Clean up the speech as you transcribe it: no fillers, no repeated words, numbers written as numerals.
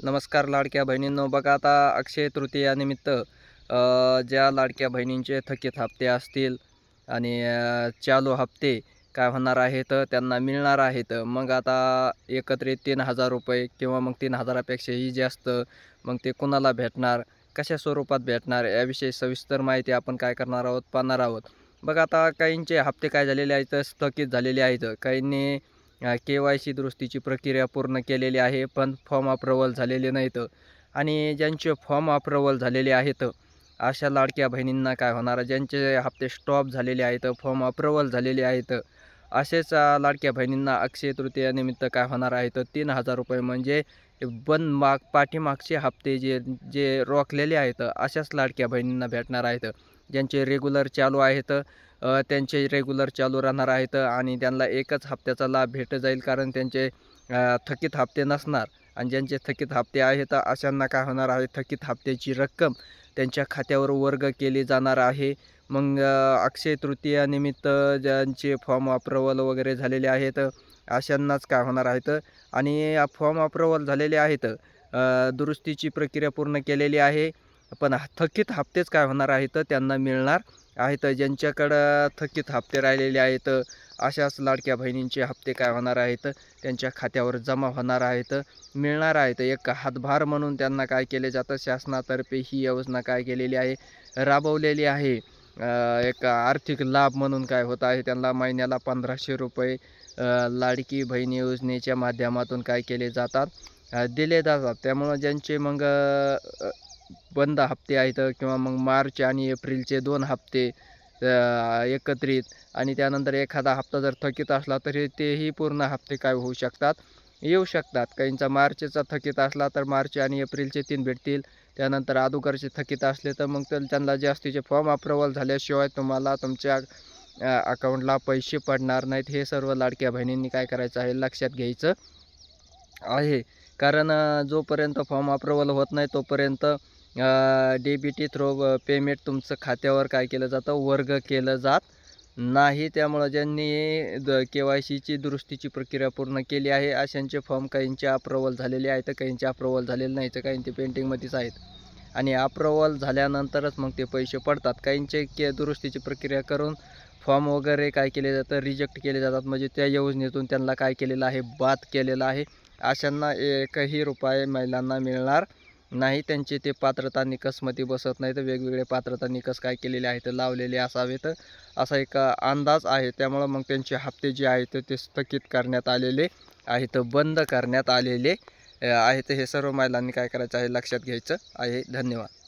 नमस्कार लाडक्या बहिणींनो, बघा आता अक्षय तृतीयानिमित्त ज्या लाडक्या बहिणींचे थकीत हप्ते असतील आणि चालू हप्ते काय होणार आहेत त्यांना मिळणार आहेत. मग आता एकत्रित 3,000 रुपये किंवा मग 3,000पेक्षाही जास्त मग ते कुणाला भेटणार, कशा स्वरूपात भेटणार याविषयी सविस्तर माहिती आपण काय करणार आहोत, पाहणार आहोत. बघा आता काहींचे हप्ते काय झालेले आहेत, स्थगित झालेले आहेत. काहींनी KYC दुरुस्तीची प्रक्रिया पूर्ण केलेली आहे, पण फॉर्म अप्रूव्हल झालेले नाहीत. आणि ज्यांचे फॉर्म अप्रूव्हल झालेले आहेत अशा लाडक्या बहिणींना काय होणार, ज्यांचे हप्ते स्टॉप झालेले आहेत, फॉर्म अप्रूव्हल झालेले आहेत, असेच लाडक्या बहिणींना अक्षय तृतीयानिमित्त काय होणार आहेत 3,000 रुपये म्हणजे पाठीमागचे हप्ते जे जे रोखलेले आहेत अशाच लाडक्या बहिणींना भेटणार आहेत. ज्यांचे रेग्युलर चालू आहेत त्यांचे रेग्युलर चालू राहणार आहेत आणि त्यांना एकच हप्त्याचा लाभ भेट जाईल, कारण त्यांचे थकीत हप्ते नसणार. आणि ज्यांचे थकीत हप्ते आहेत अशांना काय होणार आहे, थकीत हप्त्याची रक्कम त्यांच्या खात्यावर वर्ग केली जाणार आहे. मग अक्षय तृतीयानिमित्त ज्यांचे फॉर्म अप्रूव्हल वगैरे झालेले आहेत अशांनाच काय होणार आहेत. आणि फॉर्म अप्रूव्हल झालेले आहेत, दुरुस्तीची प्रक्रिया पूर्ण केलेली आहे, पण थकीत हप्तेच काय होणार आहेत त्यांना मिळणार आहेत. ज्यांच्याकडं थकीत हप्ते राहिलेले आहेत अशाच लाडक्या बहिणींचे हप्ते काय होणार आहेत त्यांच्या खात्यावर जमा होणार आहेत, मिळणार आहेत. एक हातभार म्हणून त्यांना काय केले जातं, शासनातर्फे ही योजना काय केलेली आहे, राबवलेली आहे. एक आर्थिक लाभ म्हणून काय होत आहे, त्यांना महिन्याला 1,500 रुपये लाडकी बहीण योजनेच्या माध्यमातून काय केले जातात, दिले जातात. त्यामुळं ज्यांचे मग बंद हप्ते आहेत किंवा मग मार्च आणि एप्रिलचे 2 हप्ते एकत्रित आणि त्यानंतर एखादा हप्ता जर थकीत असला तरी तेही पूर्ण हप्ते काय होऊ शकतात, येऊ शकतात. काहींचा मार्चचा थकीत असला तर मार्च आणि एप्रिलचे 3 भेटतील. त्यानंतर अगोदरचे थकीत असले तर मग त्यांना जास्तीचे फॉर्म अप्रूव्हल झाल्याशिवाय तुम्हाला तुमच्या अकाउंटला पैसे पडणार नाहीत. हे सर्व लाडक्या बहिणींनी काय करायचं आहे, लक्षात घ्यायचं आहे. कारण जोपर्यंत फॉर्म अप्रूव्हल होत नाही तोपर्यंत DBT थ्रू पेमेंट तुमचं खात्यावर काय केलं जातं, वर्ग केलं जात नाही. त्यामुळं ज्यांनी KYCची दुरुस्तीची प्रक्रिया पूर्ण केली आहे अशांचे फॉर्म काहींचे अप्रूव्हल झालेले आहेत, काहींचे अप्रूव्हल झालेले नाहीत, काहींचे पेंटिंगमध्येच आहेत. आणि अप्रूव्हल झाल्यानंतरच मग ते पैसे पडतात. काहींचे दुरुस्तीची प्रक्रिया करून फॉर्म वगैरे काय केले जातं, रिजेक्ट केले जातात, म्हणजे त्या योजनेतून त्यांना काय केलेलं आहे, बाद केलेलं आहे. अशांना एकही रुपये महिलांना मिळणार नाही. त्यांचे ते पात्रता निकषमध्ये बसत नाही, तर वेगवेगळे पात्रता निकष काय केलेले आहेत, लावलेले असावेत असा एक अंदाज आहे. त्यामुळं मग त्यांचे हप्ते जे आहेत ते स्थगित करण्यात आलेले आहेत, बंद करण्यात आलेले आहेत. हे सर्व महिलांनी काय करायचं आहे, लक्षात घ्यायचं आहे. धन्यवाद.